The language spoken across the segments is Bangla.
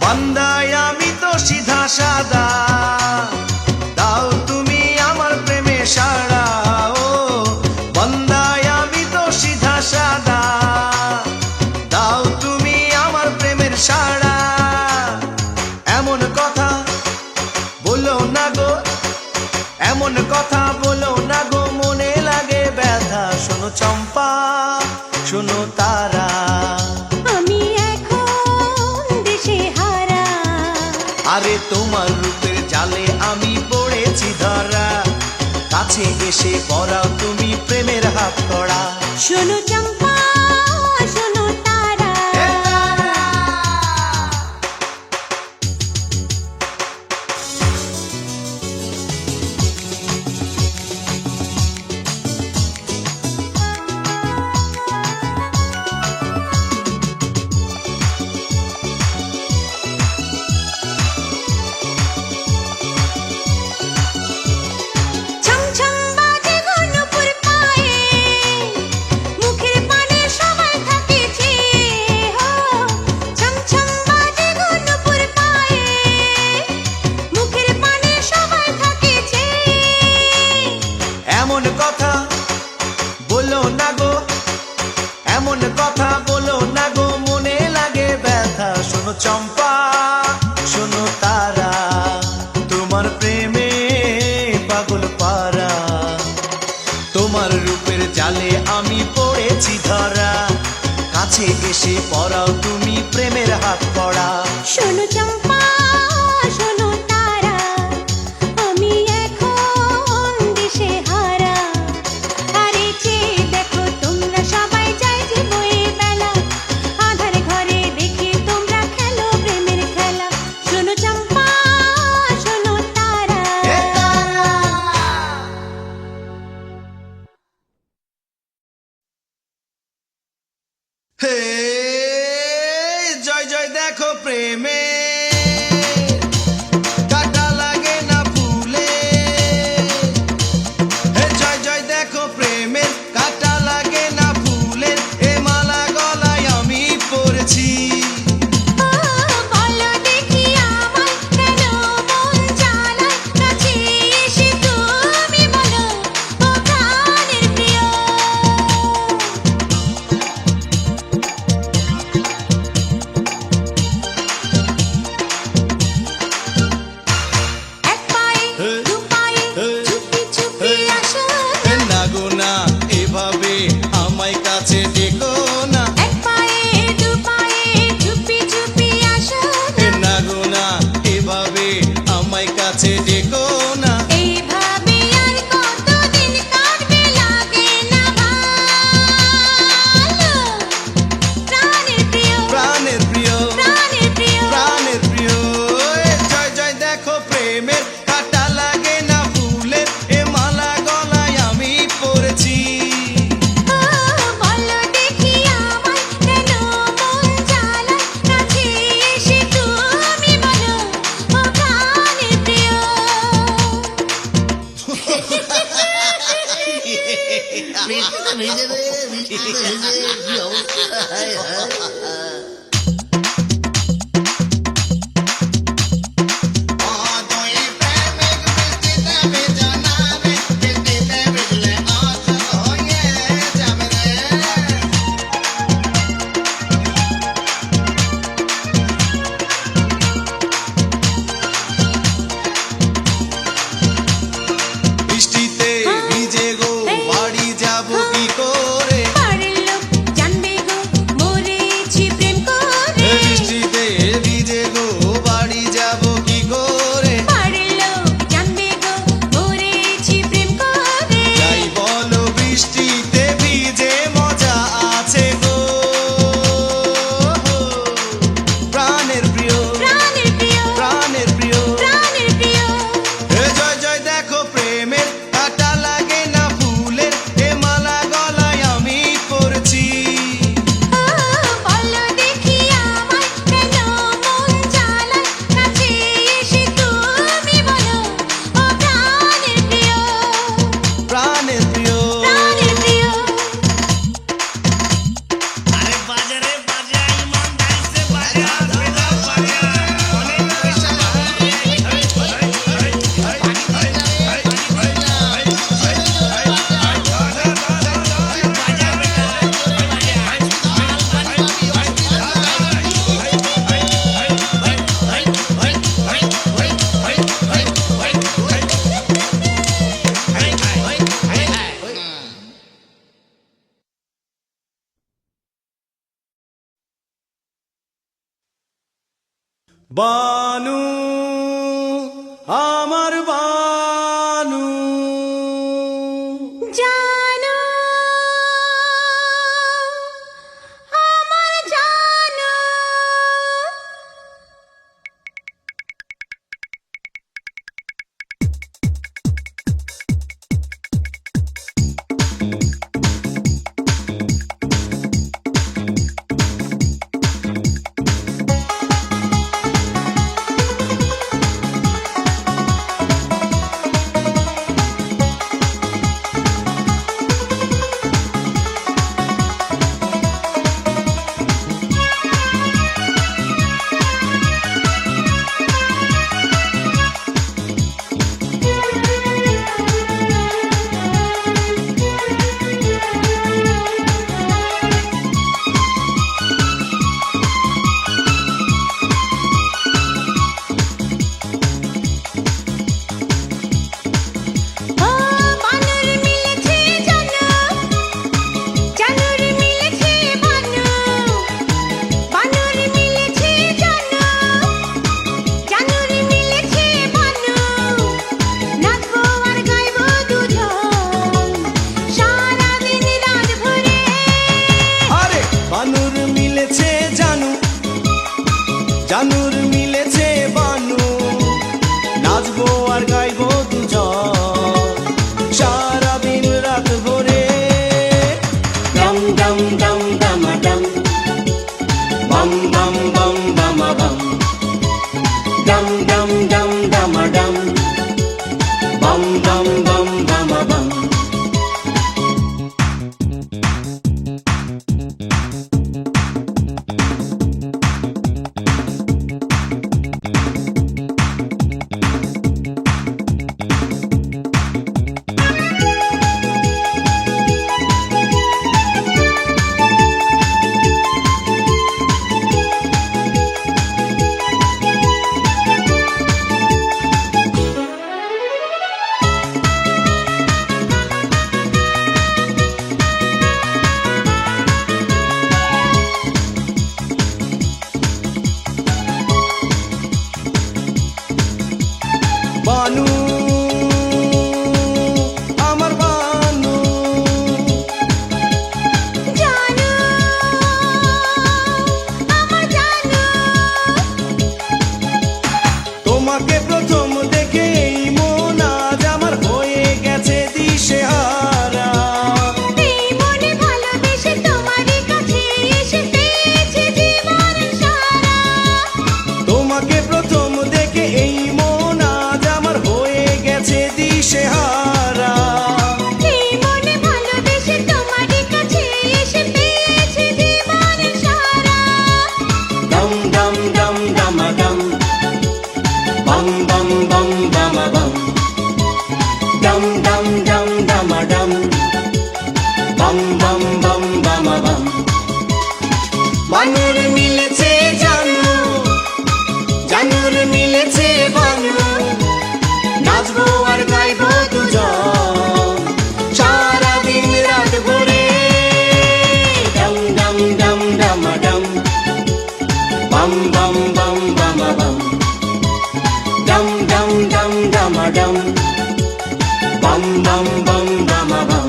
বান্দায় আমি তো সিধা সাদা, দাও তুমি আমার প্রেমে সাড়া। ও বান্দায় আমি তো সিধা সাদা, দাও তুমি আমার প্রেমের সাড়া। এমন কথা বলো না গো, এমন কথা বলো না গো, মনে লাগে ব্যথা। শোনো চম্পা, শোনো তারা, আমি এখন দেশে হারা। আরে তোমার রূপের জালে আমি পড়েছি ধরা, কাছে এসে পড়াও তুমি প্রেমের হাত কড়া। শোনো চম্পা, শোনো তারা, ছমছম বাজে গো নুপুর পায়ে, মুখের পানে সবাই থাকে চেয়ে। হো ছমছম বাজে গো নুপুর পায়ে, মুখের পানে সবাই থাকে চেয়ে। এমন কথা বলো না গো, এমন কথা বলো না গো, মনে লাগে ব্যথা। শোনো চম্পা, শোনো তারা, তোমার প্রেমে পাগল পারা। তোমার রূপের জালে আমি পড়েছি ধরা, কাছে এসে পড়াও তুমি প্রেমের হাত পড়া। শোনো চম্পা, শোনো তারা, আমি এখন দেশে হারা। আরে চেয়ে দেখো তোমরা সবাই যায় যে বয়ে বেলা, আধার ঘরে দেখে তোমরা খেলো প্রেমের খেলা। শোনো চম্পা, শোনো তারা, হে জয় জয় দেখো প্রেমে কাটা লাগে না ফুলে। হে জয় জয় দেখো প্রেমে কাটা লাগে না ফুলে, এ মালা গলায় আমি পরেছি। বলো দেখি আমার কেন মন জ্বালায়, কাছে এসে তুমি বলো ও প্রাণের প্রিয়। এক পায়ে দু পায়ে চুপি চুপি আসো, হে না গো না, এভাবে আমায় কাছে ডেকো না। এক পায়ে দু পায়ে চুপি চুপি আসো, হে না গো না, এভাবে আমায় কাছে ডেকো না। এইভাবে আর কতদিন কাটবে লাগে না ভালো। প্রাণের প্রিয়, প্রাণের প্রিয়, প্রাণের প্রিয়, প্রাণের প্রিয়। এ জয় জয় দেখো প্রেমের কাটা লাগে না ফুলের, এ মালা গলায় আমি পরেছি। বলো দেখি আমার কেন মন জ্বালায়, কাছে এসে তুমি বলো ও প্রাণের প্রিয়। বৃষ্টিতে ভিজে রে, বৃষ্টিতে ভিজে কি অবস্থা, হায় হায়। বৃষ্টিতে ভিজে গো বাড়ি যাবো কি করে? বাড়ির লোক জানলে বানু আমার বানু জানো আমার জানো ও বানর মিলেছে জানো জানুর মিলেছে বানু বানর মিলেছে জানো জানুর মিলেছে বানু নাচবো আর গাইবো দুজন সারা দিন রাত ভরে আরে বানুর মিলেছে জানু জানুর মিলেছে বানু নাচবো আর গাইবো দুজন সারাদিন রাত ভরে ডম ডম ডম ডমা ডম বম বম বম বমা বম ডম ডম ডম ডমা ডম বম বম বম বমা বম বানু আমার বানু জানো আমার জানো তোমাকে প্রথম দেখে এই মন আজ আমার হয়ে গেছে দিশেহারা এই মনে ভালোবেসে তোমারই কাছে এসে পেয়েছে জীবন সারা তোমাকে প্রথম দেখে এই মন আজ আমার হয়ে গেছে দিশেহারা এই মনে ভালোবেসে তোমারই কাছে এসে পেয়েছে জীবন সারা ডম ডম ডম ডমা ডম বম বম বম বমা বম ডম ডম ডম ডমা ডম বম বম বম বমা বম বানুর মিলেছে জানু জানুর মিলেছে বানু নাচবো আর গাইবো দুজন সারাদিন রাত ভরে ডম ডম ডম ডমা ডম বম বম বম বমা বম ডম ডম ডম ডমা ডম বম বম বম বমা বম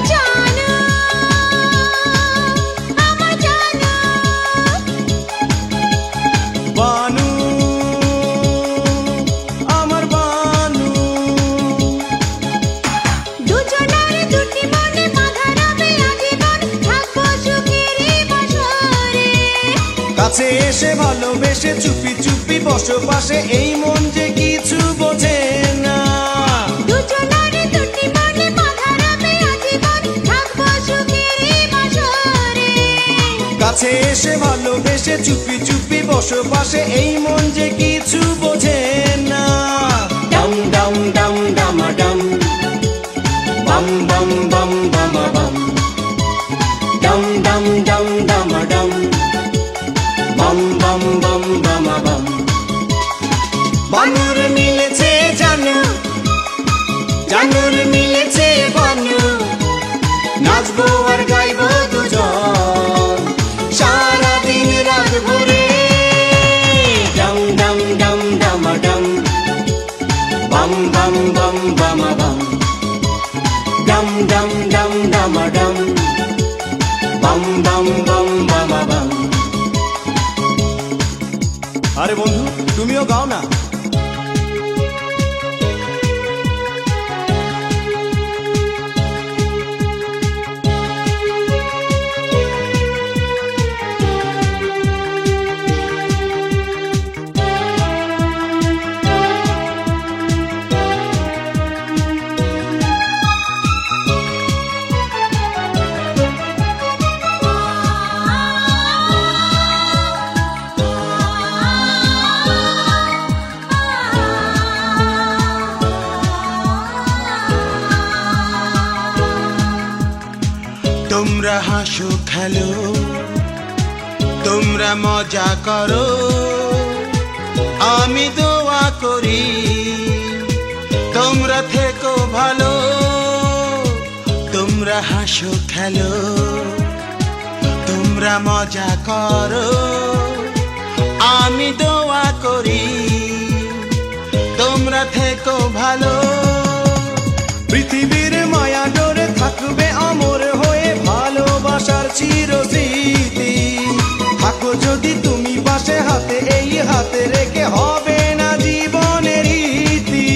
জানো আমার জানো বানু আমার বানু দুজনের দুটি মনে বাঁধা রবে আজীবন থাকবো সুখেরই বাসরে কাছে এসে ভালোবেসে চুপি চুপি বসো পাশে এই মন যে কিছু বোঝে না কাছে এসে ভালোবেসে চুপি চুপি বসো পাশে, এই মন যে কিছু বোঝে না। Dum dum dum dum dum, bum bum bum bum bum. Dum dum dum dum dum, bum bum bum bum bum. বানর মিলেছে জানু, জানুর মিলেছে বানু, নাচবো আর গাইবো দুজন সারাদিন রাত ভরে। Dum dum dum dum dum, bum bum bum bum bum. Dum dum dum dum dum, bum bum bum bum bum. আরে বন্ধু তুমিও গাও না। তোমরা হাসো খেলো, তোমরা মজা করো, আমি দোয়া করি তোমরা থেকো ভালো। তোমরা হাসো খেলো, তোমরা মজা করো, আমি দোয়া করি তোমরা থেকো ভালো। পৃথিবীর মায়া ডোরে থাকবে অমর হয়ে ভালোবাসার চিরস্মৃতি। থাকো যদি তুমি পাশে, হাতে এই হাতে রেখে হবে না জীবনের রীতি।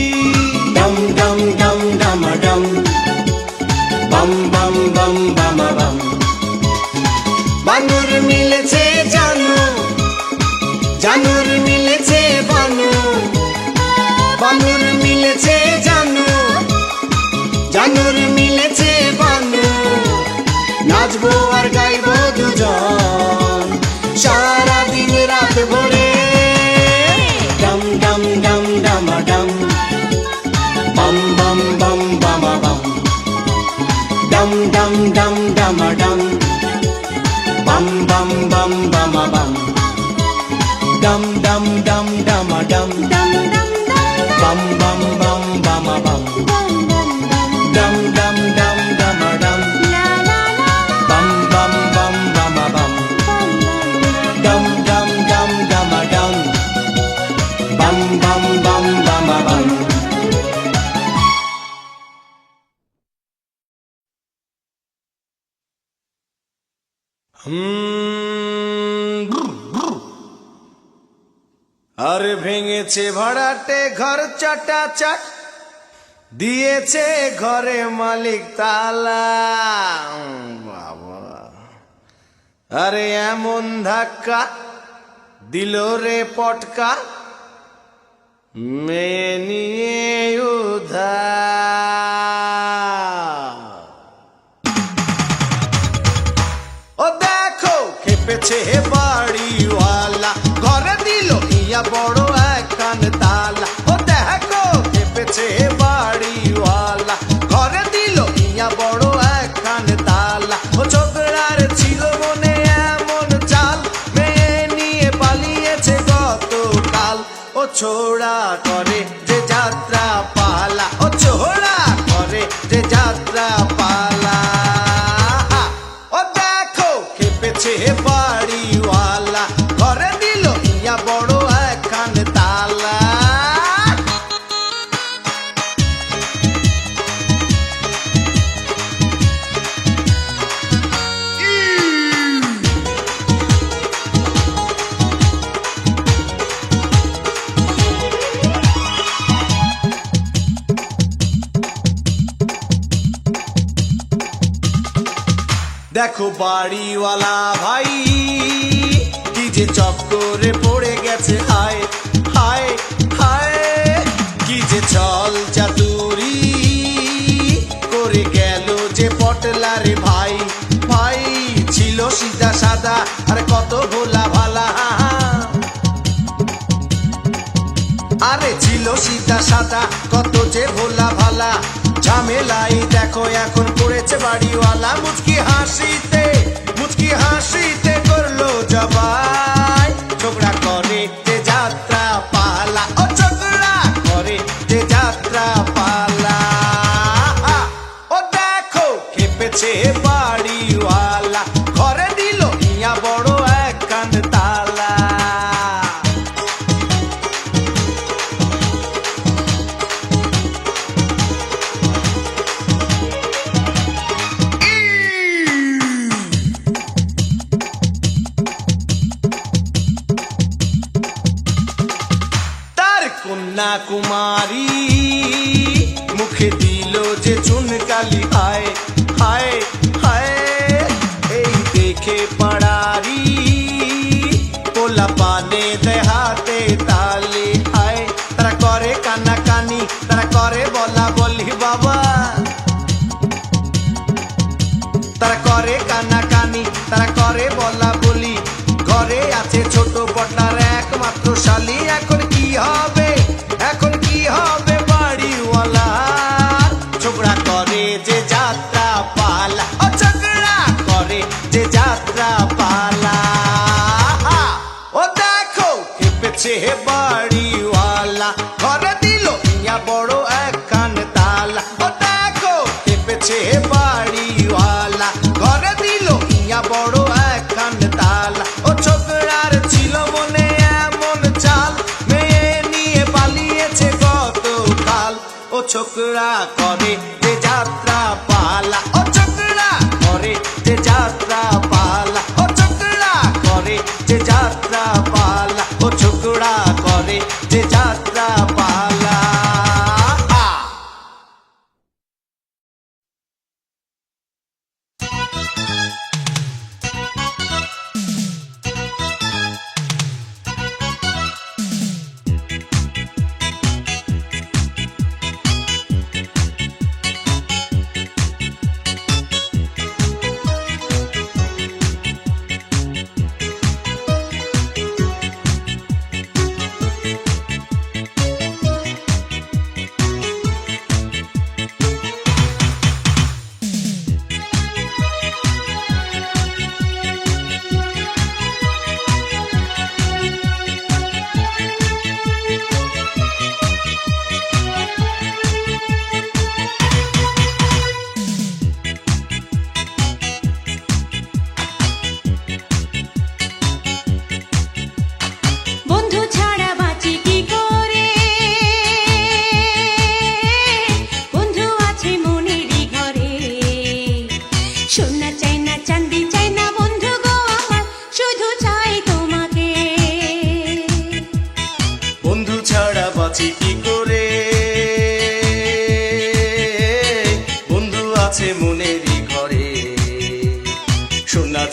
Dum dum dum dum dum, bum bum bum bum bum. বানর মিলেছে জানু, জানুর মিলেছে বানু, বানর মিলেছে জানু, জানুর মিলেছে বানু, নাচবো আর গাইবো দুজন সারাদিন রাত ভরে। Dum dum dum dum dum, bum bum bum bum bum. Dum dum dum dum dum, bum bum bum bum bum. Dum dum dum dum dum, bum bum bum bum bum. Dum dum dum dum dum, bum bum bum bum bum. Dum dum dum dum dum, bum bum bum bum bum. আর ভেঙেছে ভাড়াটে ঘর চাটা চাট, দিয়েছে ঘরে মালিক তালা। বাবা আরে এমন ধাক্কা দিল রে পটকা, মেয়ে নিয়ে উধার। ও দেখো খেপেছে বাড়িওয়ালা, ঘরে দিল ইয়া বড় একখান তালা। ও দেখো খেপেছে বাড়িওয়ালা, ঘরে দিল ইয়া বড় একখান তালা। ও ছোকরার ছিল মনে এমন চাল, মেয়ে নিয়ে পালিয়েছে গতকাল। ও ছোড়া করে যে যাত্রা পালা, ও ছোড়া করে যে যাত্রা পালা। ও দেখো খেপেছে বাড়িওয়ালা, ঘরে দিল ইয়া বড় একখান তালা। দেখো বাড়িওয়ালা ভাই কি যে চক্করে পড়ে গেছে, হায় হায় হায় কি যে ছল চাতুরি করে গেল যে পটলা রে ভাই। ভাই ছিল সিধা সাদা আর কত ভোলা ভালা। আরে ছিল সিধা সাদা কত যে ভোলা ভালা, ঝামেলাই দেখো এখন করেছে বাড়িওয়ালা। মুচকি হাসিতে করলো জবাই, ঝগড়া করে যে যাত্রা পালা, ও ঝগড়া করে যে যাত্রা পালা। ও দেখো খেপেছে বাড়িওয়ালা, ঘরে দিল ইয়া বড় এক কান তালা। কন্যা কুমারী মুখে দিল যে চুনকালি, হায় হায় হায়। এই দেখে পাড়ারি পোলা পানে দেহাতে তালি, হায়। তারা করে কান্না কানি, তারা করে বলা বলি বাবা, তারা করে কান্না কানি, তারা করে বলা বলি। ঘরে আছে ছোট বটার একমাত্র শালি, এখন কি হবে, এখন কি হবে বাড়িওয়ালা। ঝগড়া করে যে যাত্রা পালা, ও ঝগড়া করে যে যাত্রা পালা। ও দেখো খেপেছে বাড়িওয়ালা, ঘরে দিল ইয়া বড় এক কান তালা। ও দেখো খেপেছে বাড়িওয়ালা, ঘরে দিল ইয়া বড় এক কান তালা। ও ছোকরার ছিল মনে এমন চাল, মেয়ে নিয়ে পালিয়েছে কত কাল। ও ছোকরা করে যে যাত্রা পালা, ও ছোকরা করে যে যাত্রা পালা, ও ছোকরা করে যে যাত্রা পালা, ও ছোকরা করে যে যাত্রা পালা।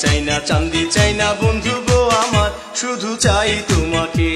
চাই না চাঁদি চাই না বন্ধু গো আমার, শুধু চাই তোমাকে।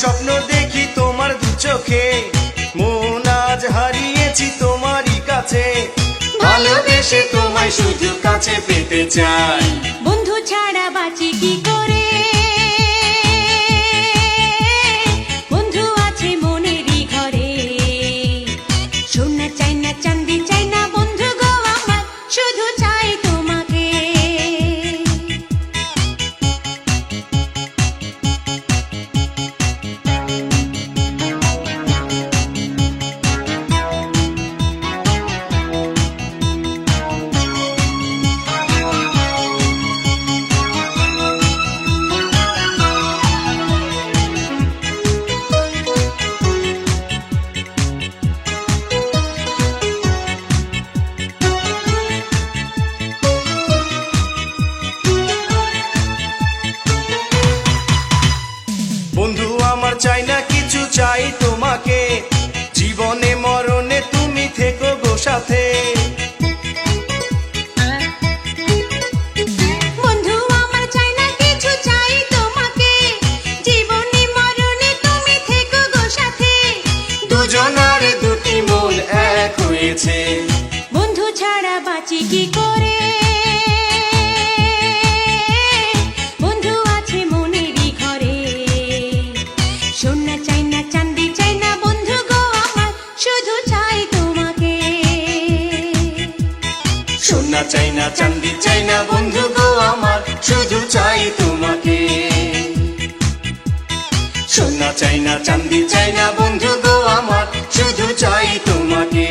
স্বপ্ন দেখি তোমার দু চোখে, মন আজ হারিয়েছি তোমারই কাছে, ভালোবেসে তোমায় শুধু কাছে পেতে চাই। বন্ধু ছাড়া বাঁচি কি করে, বন্ধু আছে মনেরই ঘরে, সোনা চাই না চাঁদি চাই না বন্ধু গো আমার, শুধু চাই তোমাকে। চাই না চাঁদি চাই না বন্ধু গো আমার শুধু চাই তোমাকে সোনা চাই না চাঁদি চাই না বন্ধু গো আমার শুধু চাই তোমাকে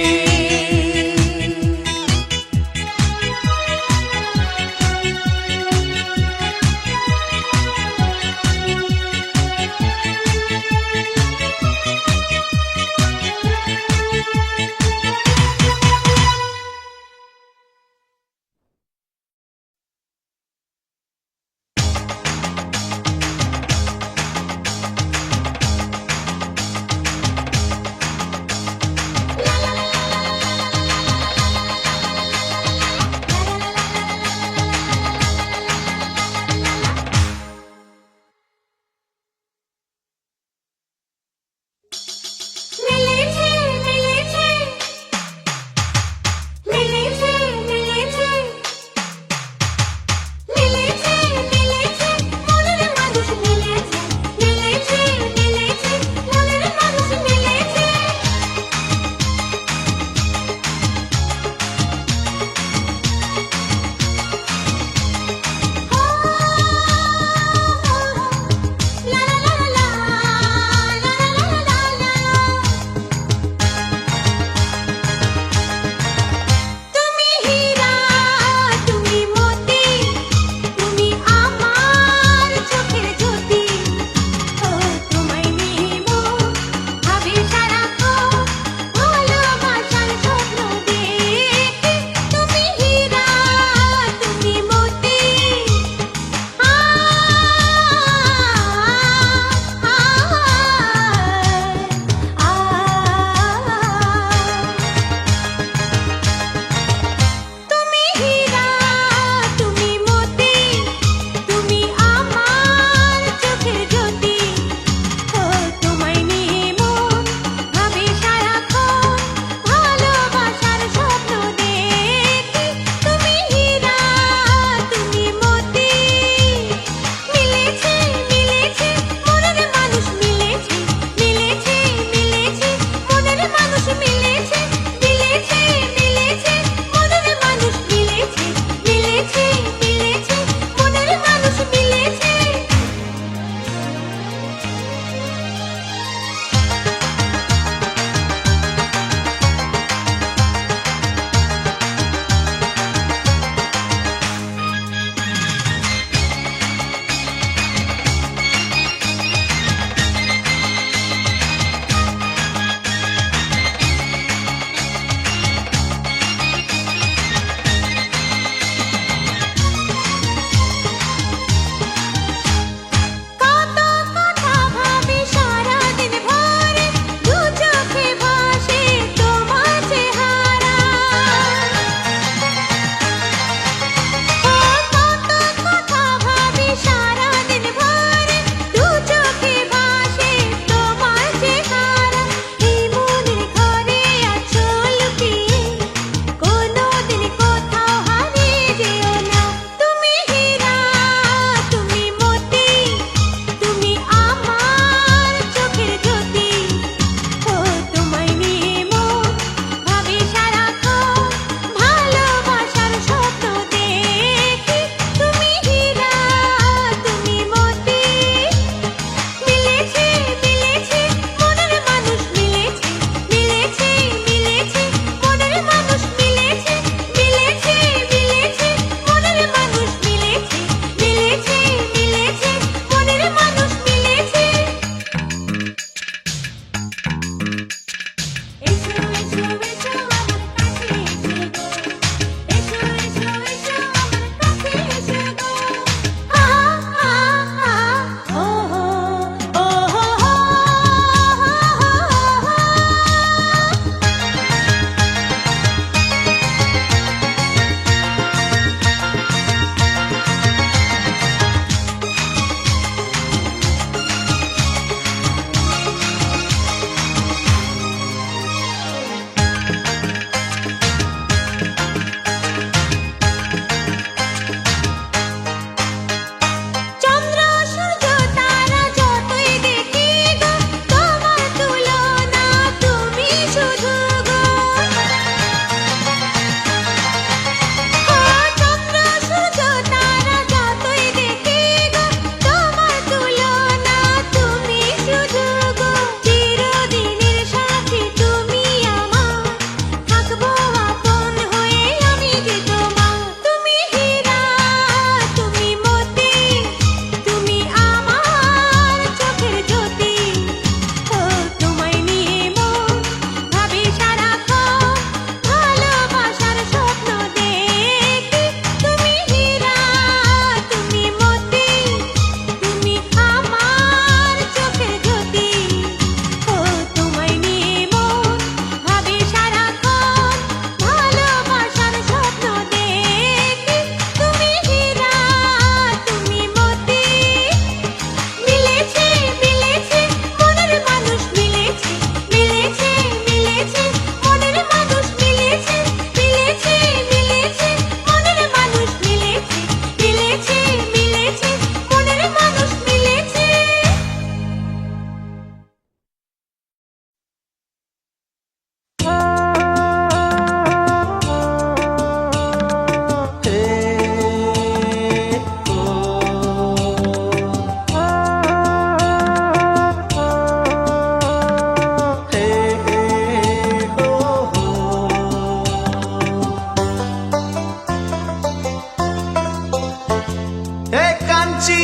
কাঞ্চি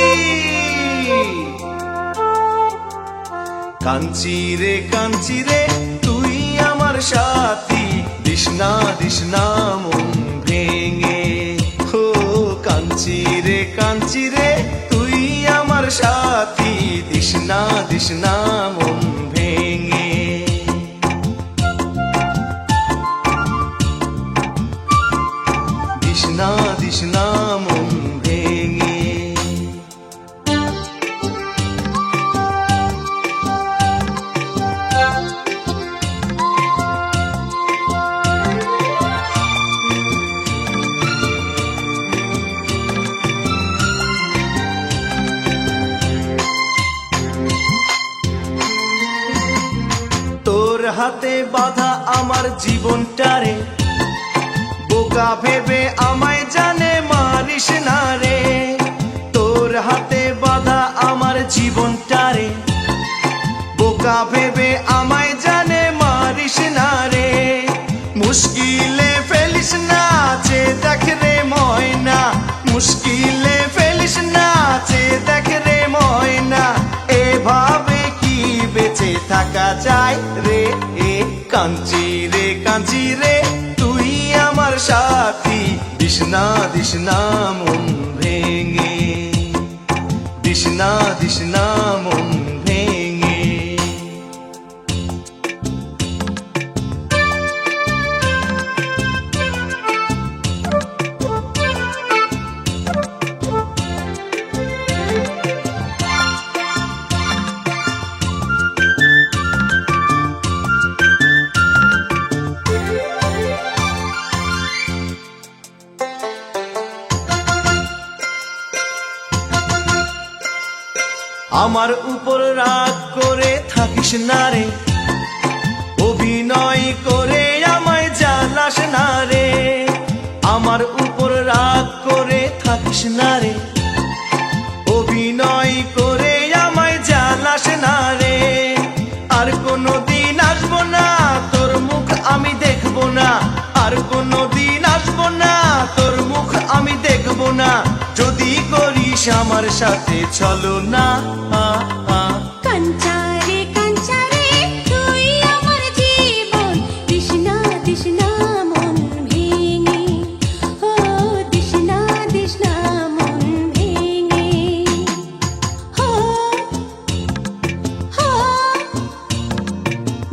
কাঞ্চি রে তুই আমার সাথী, দিশনা দিশনা মন ভেঙে। ও কাঞ্চি রে তুই আমার সাথী, দিশনা দিশনা মন ভেঙে। দিশনা দিশনা মন ভেঙে। তোর হাতে বাঁধা আমার জীবনটারে, বোকা ভেবে আমায় জানে মারিস না রে। তোর হাতে বাঁধা আমার জীবনটারে, বোকা ভেবে আমায় জানে মারিস না রে। মুশকিলে ফেলিস না চে দেখ রে ময়না, মুশকিলে ফেলিস না চে দেখ রে ময়না। এভাবে কি বেঁচে থাকা যায় রে? এ কাঞ্চি রে তুই আমার সাথী, দিশনা দিশনা মন ভেঙে। দিশনা দিশনা মন ভেঙে। আমার উপর রাগ করে থাকিস না রে, অভিনয় করে আমায় জ্বালাস না রে। আমার উপর রাগ করে থাকিস না রে, অভিনয় করে আমায় জ্বালাস না রে। আর কোনোদিন আসবো না তোর মুখ আমি দেখবো না, আর কোনোদিন আসবো না তোর মুখ আমি দেখবো না। যদি করিস আমার সাথে চলো না। কাঞ্চারে তুই আমার জীবন, দিশনা দিশনা মন ভেঙে। ও দিশনা দিশনা মন ভেঙে। হো হো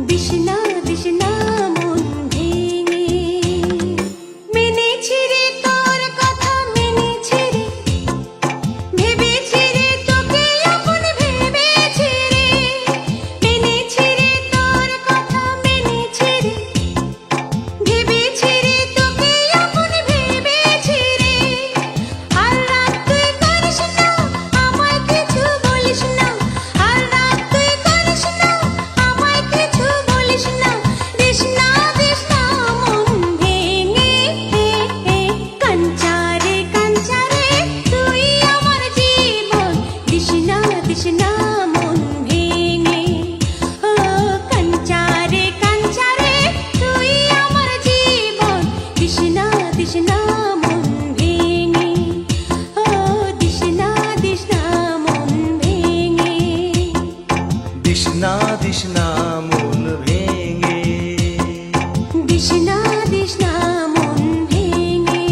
দিশনা দিশনা মন ভেঙে। মেনেছি রে তোর কথা, মেনেছি রে, ভেবেছি রে তোকে আপন ভেবেছি রে। মেনেছি রে তোর কথা, মেনেছি রে, ভেবেছি রে তোকে আপন ভেবেছি রে। আর রাগ তুই করিস না, আমায় কিছু বলিস না। আর রাগ তুই করিস না, আমায় কিছু বলিস না। দিশনা দিশনা মন ভেঙে। কাঞ্চারে তুই আমার জীবন, দিশনা দিশনা মন ভেঙে। ও কাঞ্চারে তুই আমার জীবন, দিশনা দিশনা মন ভেঙে। ও দিশনা দিশনা মন ভেঙে। দিশনা দিশনা মন ভেঙে। দিশনা দিশনা মন ভেঙে।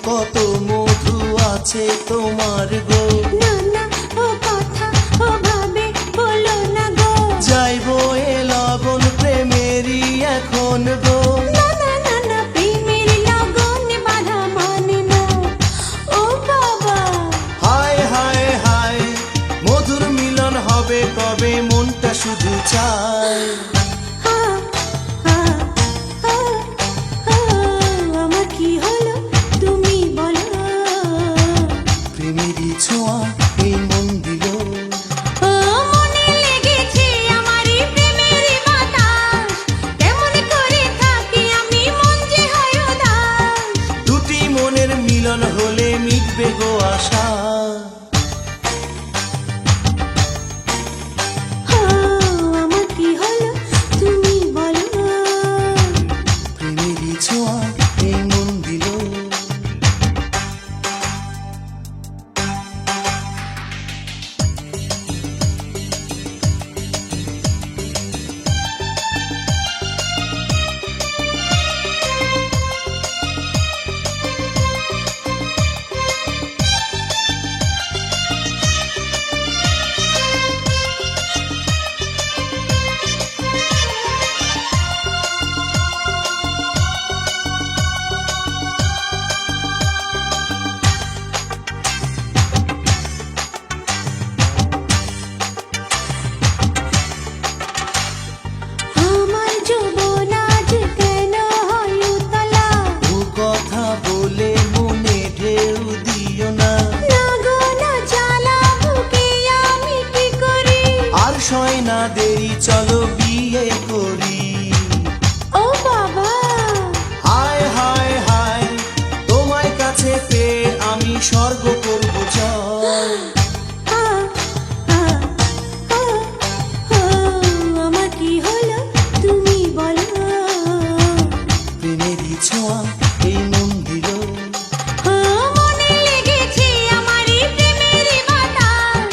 কত মধু আছে তোমার গো। না না ও কথা ও ভাবে বলো না গো। যাইবো এ লগন প্রেমেরই এখন গো। না না না না প্রেমের লগন বাধা মানে না ও বাবা। হায় হায় হায় মধুর মিলন হবে কবে মনটা শুধু চায়। হা, হা, হা, হা, আমার কি হলো তুমি বলো। প্রেমেরই ছোঁয়া এই মন দিল। ও মনে লেগেছে আমারই প্রেমেরই বাতাস। কেমন করে থাকি আমি মন যে হয় উদাস। দুটি মনের মিলন হলে মিটবে গো আশা। হা, আমার কি হলো তুমি বলো। প্রেমেরই ছোঁয়া এই মন দিল। আমার যৌবন আজ কেন হয় উতলা। ও কথা বলে মনে ঢেউ দিও না। না গো না জ্বালা বুকে আমি কি করি। আর সয় না দেরি চলো বিয়ে করি। ও বাবা হায় হায় হায় তোমায় কাছে পেয়ে আমি স্বর্গ করব জয়। হা, হা, হা, হা, আমার কি হলো তুমি বলো। প্রেমেরই ছোঁয়া এই মন দিল। ও মনে লেগেছে আমারই প্রেমেরই বাতাস।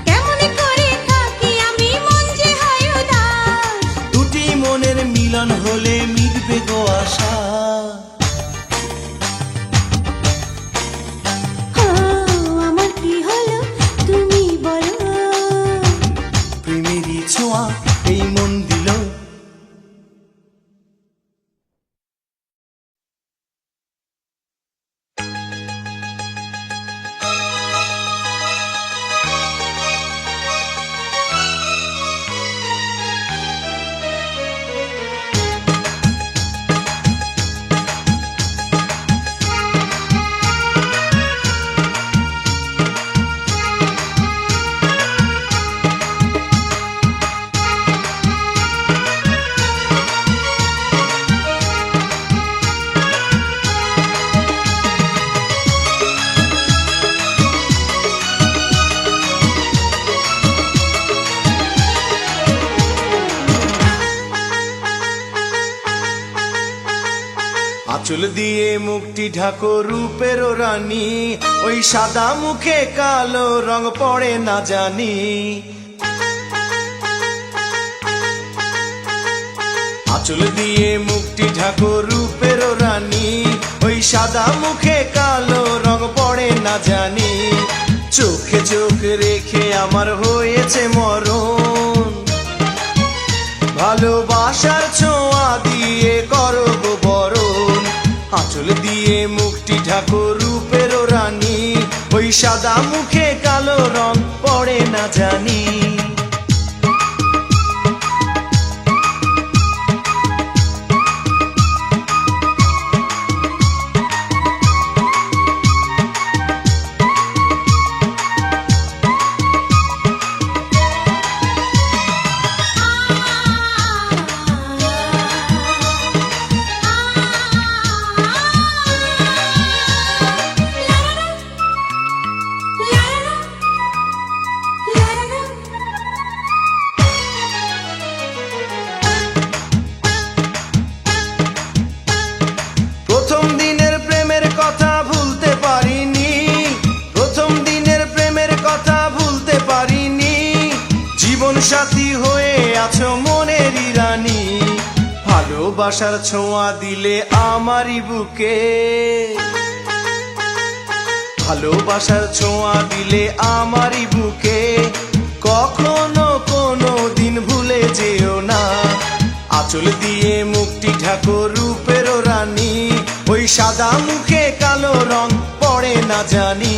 কেমন করে থাকি আমি মন যে হয় উদাস। দুটি মনের মিলন হলে মিটবে গো আশা। ও আমার কি হলো তুমি বলো। প্রেমেরই ছোঁয়া এই মন দিল। আঁচল দিয়ে মুখটি ঢাকো রূপের রানী, ওই সাদা মুখে কালো রং পড়ে না জানি। আঁচল দিয়ে মুখটি ঢাকো রূপের রানী, ওই সাদা মুখে কালো রং পড়ে না জানি। চোখে চোখ রেখে আমার হয়েছে মরণ, ভালোবাসার ছোঁয়া দিয়ে করো গো বরণ। আঁচল দিয়ে মুখটি ঢাকো রূপের রানী, ওই সাদা মুখে কালো রং পড়ে না জানি। প্রথম দিনের প্রেমের কথা ভুলতে পারিনি, প্রথম দিনের প্রেমের কথা ভুলতে পারিনি। জীবন সাথী হয়ে আছো মনেরই রানী, ভালোবাসার ছোঁয়া দিলে আমারই বুকে। ভালোবাসার ছোঁয়া দিলে আমারই বুকে, কখনো কোনো দিন ভুলে যেও না। আঁচল দিয়ে মুখটি ঢাকো রূপের রানী, ওই সাদা মুখে কালো রং পড়ে না জানি।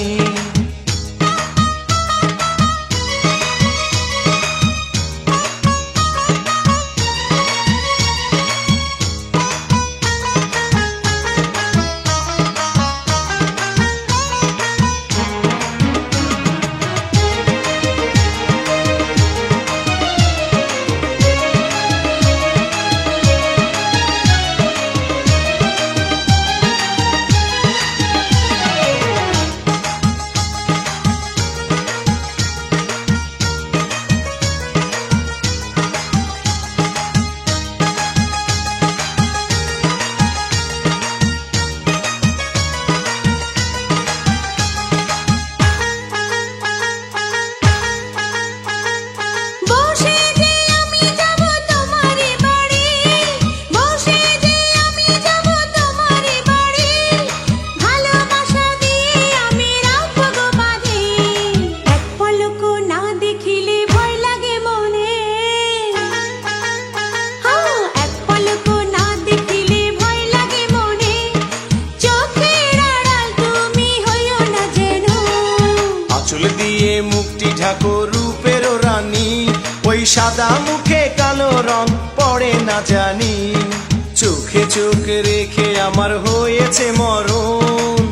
বসে যে আমি যাব তোমারই বাড়ি, বসে যে আমি যাব তোমারই বাড়ি, ভালোবাসা দিয়ে আমি রাখবো গো বাঁধি। এক পলক না দেখিলে ভয় লাগে মনে, এক পলক না দেখিলে ভয় লাগে মনে, চোখের আড়াল তুমি হইও না যেন। আঁচল দিয়ে মুখটি ঢাকো রূপের রানী, ওই সাদা মুখে কালো রং পড়ে না জানি। চোখে চোখ রেখে আমার হয়েছে মরণ,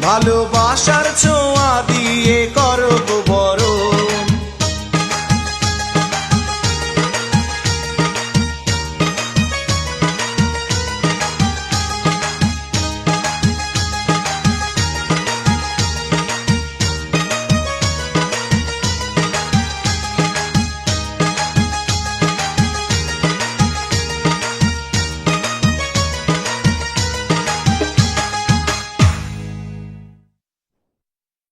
ভালোবাসার ছোঁয়া দিয়ে করো গো